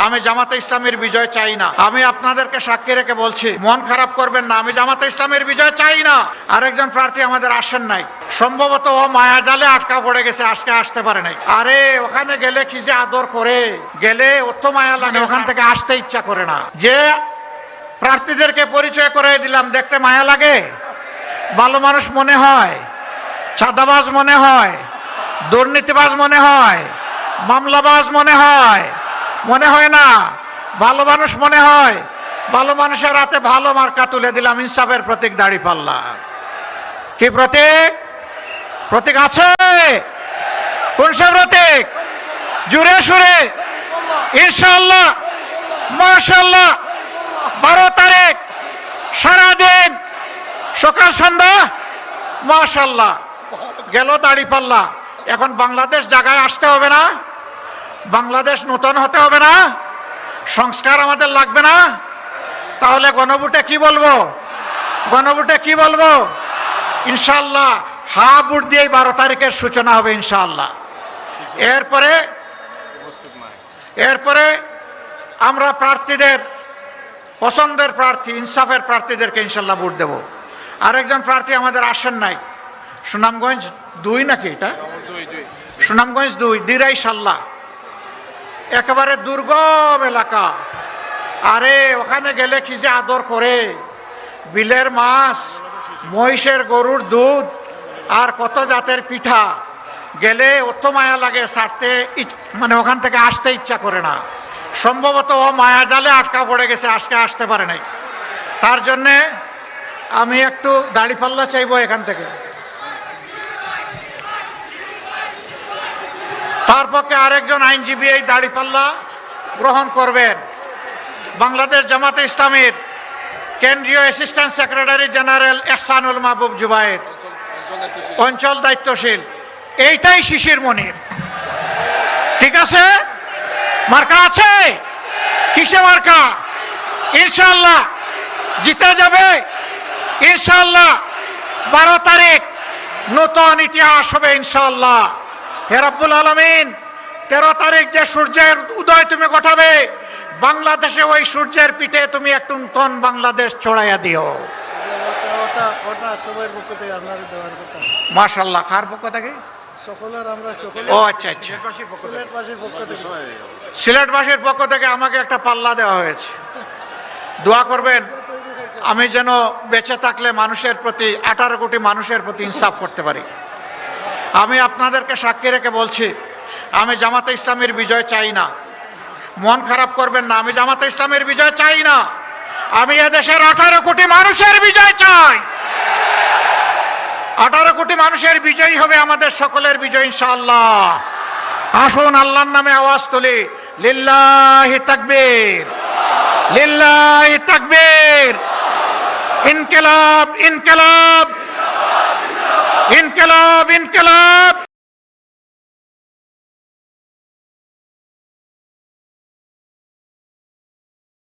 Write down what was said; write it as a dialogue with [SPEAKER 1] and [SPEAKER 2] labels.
[SPEAKER 1] আমি জামাতে ইসলামের বিজয় চাই না। আমি আপনাদেরকে সাক্ষী রেখে বলছি, মন খারাপ করবেন না, আমি জামাতে ইসলামের বিজয় চাই না। আরেকজন প্রার্থী আমাদের আসেন নাই, সম্ভবত ও মায়াজালে আটকা পড়ে গেছে, আজকে আসতে পারে নাই। আরে ওখানে গেলে কি যে আদর করে, গেলে অত মায়া লাগে, ওখান থেকে আসতে ইচ্ছা করে না। যে প্রার্থীদেরকে পরিচয় করে দিলাম, দেখতে মায়া লাগে, ভালো মানুষ মনে হয়, চাঁদাবাজ মনে হয়, দুর্নীতিবাজ মনে হয়, মামলাবাজ মনে হয়, মনে হয় না, ভালো মানুষ মনে হয়। ভালো মানুষের হাতে ভালো মার্কা তুলে দিলাম, ইনসাফের প্রতীক দাঁড়িপাল্লা। কি প্রতীক? প্রতীক আছে? কোন সে প্রতীক? জুড়ে সুরে ইনশাআল্লাহ, মাশাআল্লাহ। 12 তারিখ সারাদিন সকাল সন্ধ্যা মাশাআল্লাহ গেল দাঁড়িপাল্লা। এখন বাংলাদেশ জায়গায় আসতে হবে না? বাংলাদেশ নতুন হতে হবে না? সংস্কার আমাদের লাগবে না? তাহলে গণভোটে কি বলবো? গণভোটে কি বলবো? ইনশাআল্লাহ হা ভোট দিয়ে 12 তারিখের সূচনা হবে ইনশাআল্লাহ। এরপরে আমরা প্রার্থীদের, পছন্দের প্রার্থী, ইনসাফের প্রার্থীদেরকে ইনশাআল্লাহ ভোট দেব। আরেকজন প্রার্থী আমাদের আসেন নাই, সুনামগঞ্জ 2 নাকি এটা? সুনামগঞ্জ 2, দিরাই সাল্লা, একেবারে দুর্গম এলাকা। আরে ওখানে গেলে কি যে আদর করে, বিলের মাছ, মহিষের গরুর দুধ আর কত জাতের পিঠা, গেলে অত মায়া লাগে, ছাড়তে মানে ওখান থেকে আসতে ইচ্ছা করে না। সম্ভবত ও মায়া জালে আটকা পড়ে গেছে, আজকে আসতে পারে নাই। তার জন্যে আমি একটু দাঁড়িপাল্লা চাইবো এখান থেকে। তার পক্ষে আরেকজন আইনজীবী এই দাঁড়িপাল্লা গ্রহণ করবেন। বাংলাদেশ জামাতে ইসলামীর কেন্দ্রীয় অ্যাসিস্ট্যান্ট সেক্রেটারি জেনারেল এহসানুল মাহবুব জুবায়ের, অঞ্চল দায়িত্বশীল। এইটাই শিশির মনির, ঠিক আছে? মার্কা আছে? কিসে মার্কা? ইনশাআল্লাহ জিতে যাবে ইনশাআল্লাহ। 12 তারিখ নতুন ইতিহাস হবে ইনশাআল্লাহ। হে রব্বুল আলামিন, 13 তারিখ যে সূর্যের উদয় তুমি ঘটাবে, বাংলাদেশে ওই সূর্যের পিঠে তুমি একটু নতুন বাংলাদেশ ছড়াইয়া দিও। মাশাআল্লাহ। কার পক্ষ থেকে? ও আচ্ছা আচ্ছা, সিলেটবাসীর পক্ষ থেকে আমাকে একটা পাল্লা দেওয়া হয়েছে। দোয়া করবেন আমি যেন বেঁচে থাকলে মানুষের প্রতি, 18 কোটি মানুষের প্রতি ইনসাফ করতে পারি। আমি আপনাদেরকে সাক্ষী রেখে বলছি, আমি জামাতে ইসলামের বিজয় চাই না। মন খারাপ করবেন না, আমি জামাতে ইসলামের বিজয় চাই না। আমি এদেশের 18 কোটি মানুষের বিজয় চাই। 18 কোটি মানুষের বিজয় হবে আমাদের সকলের বিজয় ইনশাআল্লাহ। আসুন আল্লাহর নামে আওয়াজ তুলি, লিল্লাহি তাকবীর, লিল্লাহি তাকবীর। ইনকিলাব, ইনকিলাব, ইনকিলাব, ইনকিলাব।